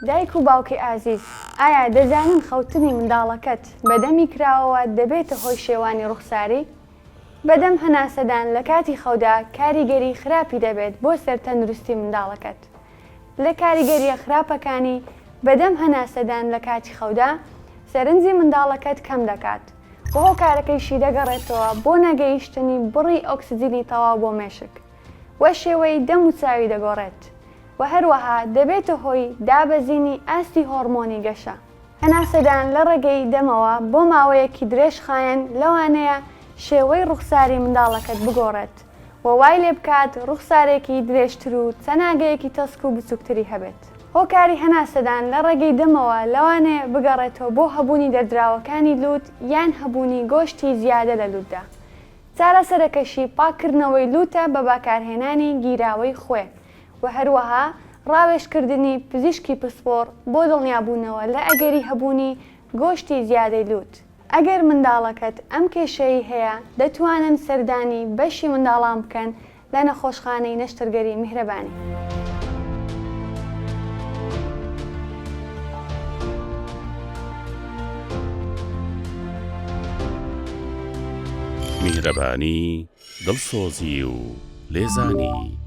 دایک و باوکی ئازیز، ئایا دەزانن خەوتنی منداڵەکەت بەدەمی کراوەوە دەبێتە هۆی شێوانی ڕوخساری؟ بەدەم هەناسەدان لە کاتی خەودا کاریگەری خراپی دەبێت بۆ سەرتەندروستی منداڵەکەت. لە کاریگەریە خراپەکانی بەدەم هەناسەدان لە کاتی خەودا سەرنجی منداڵەکەت کەم دەکات و هۆکارەکەیشی دەگەڕێتەوە بۆ نەگەیشتنی بڕی ئۆکسجینی تەواو بۆ مێشک وە شێوەی دەم و چاوی دەگۆڕێت و هەروەها دەبێتە هۆی دابەزینی ئاستی هۆرمۆنی گەشە. هەناسەدان لە ڕێگەی دەمەوە بۆ ماوەیەکی درێژخایەن لەوانەیە شێوەی ڕوخساری منداڵەکەت بگۆڕێت و وای لێ بکات ڕوخسارێکی درێژتر و چەناگەیەکی تەسک و بچووکتری هەبێت. هۆکاری هەناسەدان لە ڕێگەی دەمەوە لەوانەیە بگەڕێتەوە بۆ هەبوونی دەردراوەکانی لووت یان هەبوونی گۆشتی زیادە لە لووتدا. چارەسەرەکەشی پاکردنەوەی لووتە بە بەکارهێنانی گیراوەی خوێ و هەروەها ڕاوێژکردنی پزیشکی پسپۆڕ بۆ دڵنیابوونەوە لە ئەگەری هەبوونی گۆشتی زیادەی لووت. ئەگەر منداڵەکەت ئەم کێشەی هەیە دەتوانن سەردانی بەشی منداڵان بکەن لە نەخۆشخانەی نەشتەرگەری میهرەبانی. میهرەبانی دڵسۆزی و لێزانی